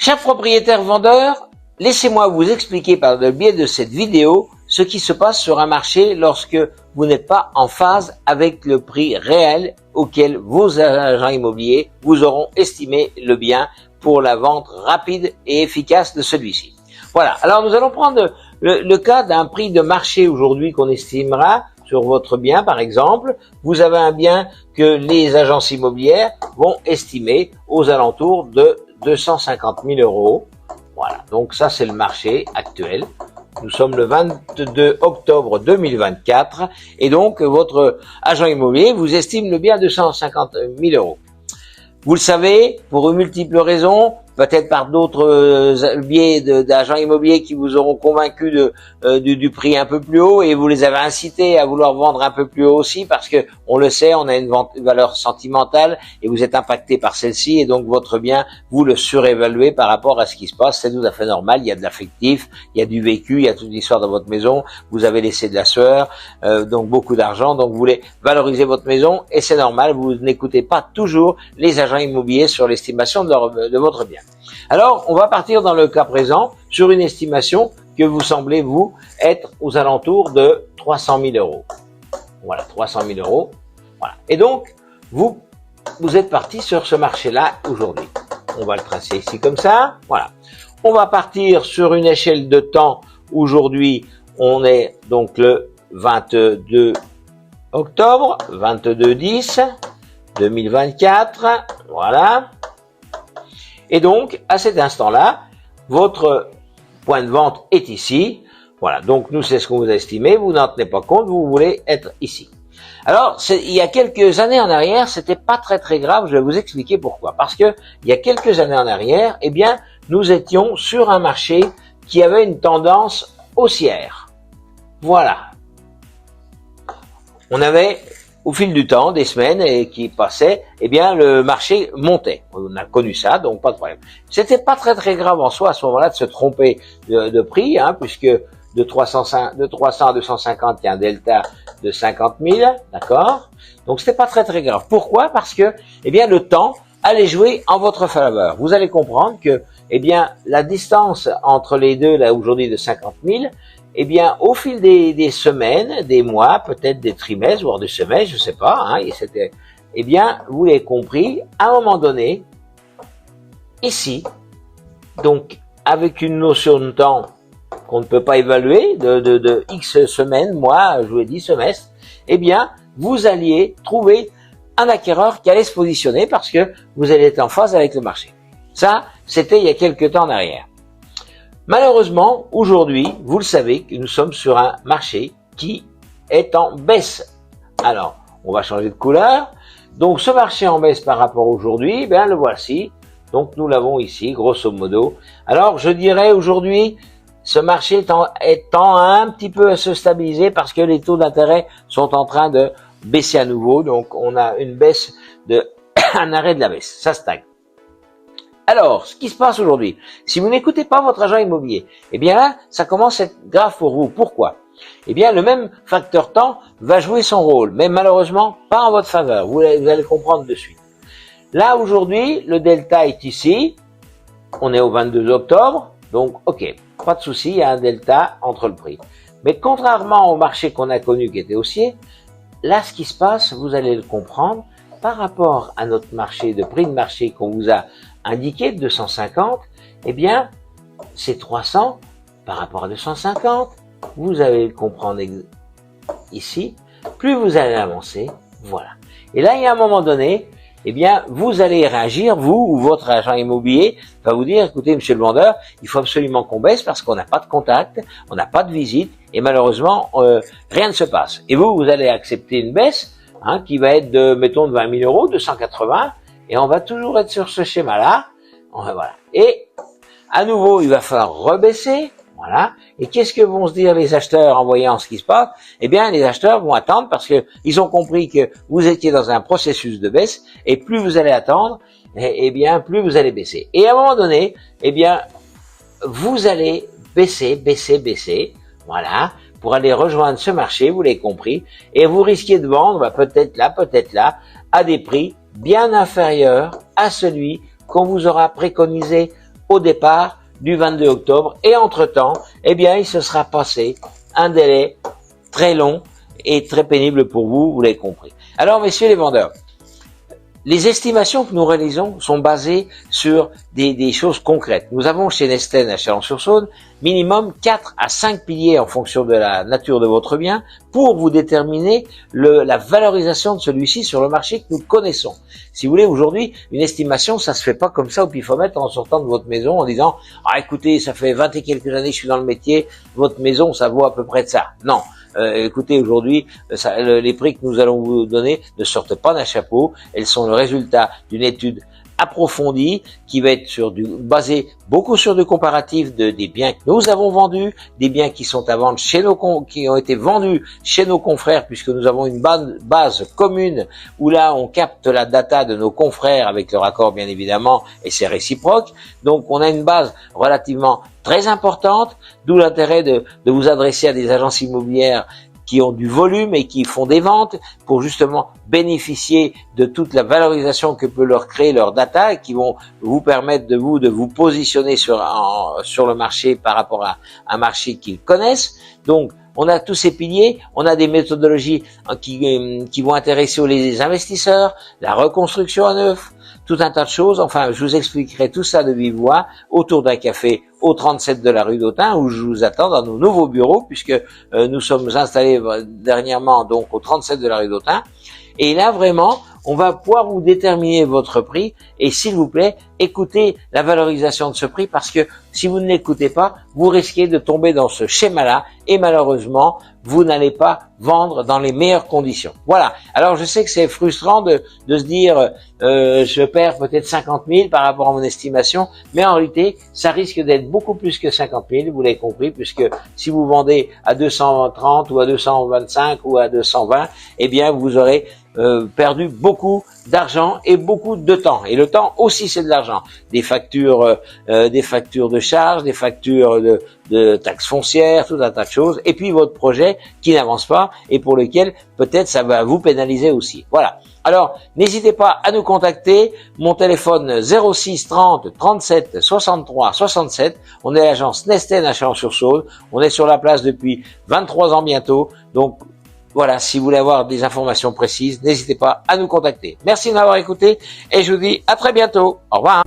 Chers propriétaires vendeurs, laissez-moi vous expliquer par le biais de cette vidéo ce qui se passe sur un marché lorsque vous n'êtes pas en phase avec le prix réel auquel vos agents immobiliers vous auront estimé le bien pour la vente rapide et efficace de celui-ci. Voilà, alors nous allons prendre le cas d'un prix de marché aujourd'hui qu'on estimera sur votre bien par exemple. Vous avez un bien que les agences immobilières vont estimer aux alentours de 250 000 euros. Voilà, donc ça c'est le marché actuel. Nous sommes le 22 octobre 2024 et donc votre agent immobilier vous estime le bien à 250 000 euros. Vous le savez, pour une multiple raison, peut-être par d'autres biais d'agents immobiliers qui vous auront convaincu du prix un peu plus haut et vous les avez incités à vouloir vendre un peu plus haut aussi parce que on le sait, on a une valeur sentimentale et vous êtes impacté par celle-ci et donc votre bien, vous le surévaluez par rapport à ce qui se passe. C'est tout à fait normal, il y a de l'affectif, il y a du vécu, il y a toute l'histoire dans votre maison, vous avez laissé de la sueur, donc beaucoup d'argent, donc vous voulez valoriser votre maison et c'est normal, vous n'écoutez pas toujours les agents immobiliers sur l'estimation de votre bien. Alors, on va partir dans le cas présent sur une estimation que vous semblez, vous, être aux alentours de 300 000 euros. Voilà, 300 000 euros. Voilà. Et donc, vous êtes parti sur ce marché-là aujourd'hui. On va le tracer ici comme ça. Voilà. On va partir sur une échelle de temps. Aujourd'hui, on est donc le 22 octobre, 22/10/2024. Voilà. Et donc, à cet instant-là, votre point de vente est ici. Voilà, donc nous, c'est ce qu'on vous a estimé. Vous n'en tenez pas compte, vous voulez être ici. Alors, il y a quelques années en arrière, c'était pas très grave. Je vais vous expliquer pourquoi. Parce que il y a quelques années en arrière, eh bien, nous étions sur un marché qui avait une tendance haussière. Voilà. On avait au fil du temps, des semaines et qui passaient, eh bien, le marché montait. On a connu ça, donc pas de problème. C'était pas très grave en soi à ce moment-là de se tromper de prix, hein, puisque de 300 à 250, il y a un delta de 50 000, d'accord? Donc c'était pas très grave. Pourquoi? Parce que, eh bien, le temps allait jouer en votre faveur. Vous allez comprendre que, eh bien, la distance entre les deux, là, aujourd'hui, de 50 000, eh bien, au fil des semaines, des mois, peut-être des trimestres, voire des semaines, je sais pas, hein, et c'était, eh bien, vous l'avez compris, à un moment donné, ici, donc, avec une notion de temps qu'on ne peut pas évaluer, de X semaines, mois, je vous ai dit semestres, eh bien, vous alliez trouver un acquéreur qui allait se positionner parce que vous allez être en phase avec le marché. Ça, c'était il y a quelques temps en arrière. Malheureusement, aujourd'hui, vous le savez que nous sommes sur un marché qui est en baisse. Alors, on va changer de couleur. Donc, ce marché en baisse par rapport à aujourd'hui, ben le voici. Donc, nous l'avons ici, grosso modo. Alors, je dirais aujourd'hui, ce marché tend un petit peu à se stabiliser parce que les taux d'intérêt sont en train de baisser à nouveau. Donc, on a une baisse un arrêt de la baisse. Ça stagne. Alors, ce qui se passe aujourd'hui, si vous n'écoutez pas votre agent immobilier, eh bien là, ça commence à être grave pour vous. Pourquoi? Eh bien, le même facteur temps va jouer son rôle, mais malheureusement, pas en votre faveur. Vous allez comprendre de suite. Là, aujourd'hui, le delta est ici. On est au 22 octobre. Donc, ok, pas de souci, il y a un delta entre le prix. Mais contrairement au marché qu'on a connu qui était haussier, là, ce qui se passe, vous allez le comprendre, par rapport à notre marché, de prix de marché qu'on vous a indiqué de 250, eh bien, c'est 300 par rapport à 250. Vous allez le comprendre ici. Plus vous allez avancer, voilà. Et là, il y a un moment donné, eh bien, vous allez réagir, vous ou votre agent immobilier va vous dire, écoutez, monsieur le vendeur, il faut absolument qu'on baisse parce qu'on n'a pas de contact, on n'a pas de visite et malheureusement, rien ne se passe. Et vous allez accepter une baisse, hein, qui va être de, mettons, de 20 000 euros, de 180, et on va toujours être sur ce schéma-là. Voilà. Et, à nouveau, il va falloir rebaisser, voilà. Et qu'est-ce que vont se dire les acheteurs en voyant ce qui se passe? Eh bien, les acheteurs vont attendre parce que ils ont compris que vous étiez dans un processus de baisse, et plus vous allez attendre, eh bien, plus vous allez baisser. Et à un moment donné, eh bien, vous allez baisser, voilà, pour aller rejoindre ce marché, vous l'avez compris, et vous risquez de vendre, peut-être là, à des prix bien inférieurs à celui qu'on vous aura préconisé au départ du 22 octobre. Et entre-temps, eh bien, il se sera passé un délai très long et très pénible pour vous, vous l'avez compris. Alors, messieurs les vendeurs, les estimations que nous réalisons sont basées sur des choses concrètes. Nous avons chez Nesten à Chalon-sur-Saône minimum 4 à 5 piliers en fonction de la nature de votre bien pour vous déterminer la valorisation de celui-ci sur le marché que nous connaissons. Si vous voulez, aujourd'hui, une estimation, ça se fait pas comme ça au pifomètre en sortant de votre maison en disant « Ah, écoutez, ça fait 20 et quelques années que je suis dans le métier, votre maison, ça vaut à peu près de ça. » Non. Écoutez, aujourd'hui, les prix que nous allons vous donner ne sortent pas d'un chapeau. Elles sont le résultat d'une étude approfondie qui va être basée beaucoup sur du comparatif des biens que nous avons vendus, des biens qui sont à vendre qui ont été vendus chez nos confrères, puisque nous avons une base commune où là on capte la data de nos confrères avec leur accord bien évidemment et c'est réciproque. Donc on a une base relativement très importante, d'où l'intérêt de vous adresser à des agences immobilières qui ont du volume et qui font des ventes pour justement bénéficier de toute la valorisation que peut leur créer leur data et qui vont vous permettre de vous positionner sur le marché par rapport à un marché qu'ils connaissent. Donc, on a tous ces piliers, on a des méthodologies qui vont intéresser les investisseurs, la reconstruction à neuf, tout un tas de choses. Enfin, je vous expliquerai tout ça de vive voix autour d'un café au 37 de la rue d'Autun où je vous attends dans nos nouveaux bureaux puisque nous sommes installés dernièrement donc au 37 de la rue d'Autun. Et là, vraiment, on va pouvoir vous déterminer votre prix et s'il vous plaît, écoutez la valorisation de ce prix parce que si vous ne l'écoutez pas, vous risquez de tomber dans ce schéma-là et malheureusement, vous n'allez pas vendre dans les meilleures conditions. Voilà. Alors, je sais que c'est frustrant de se dire je perds peut-être 50 000 par rapport à mon estimation, mais en réalité, ça risque d'être beaucoup plus que 50 000, vous l'avez compris, puisque si vous vendez à 230 ou à 225 ou à 220, eh bien, vous aurez perdu beaucoup d'argent et beaucoup de temps. Et le temps aussi, c'est de l'argent. Des factures de charges, des factures de taxes foncières, tout un tas de choses. Et puis votre projet qui n'avance pas et pour lequel peut-être ça va vous pénaliser aussi. Voilà. Alors, n'hésitez pas à nous contacter. Mon téléphone 06 30 37 63 67. On est l'agence Nesten à Chalon-sur-Saône. On est sur la place depuis 23 ans bientôt. Donc, voilà, si vous voulez avoir des informations précises, n'hésitez pas à nous contacter. Merci de m'avoir écouté et je vous dis à très bientôt. Au revoir.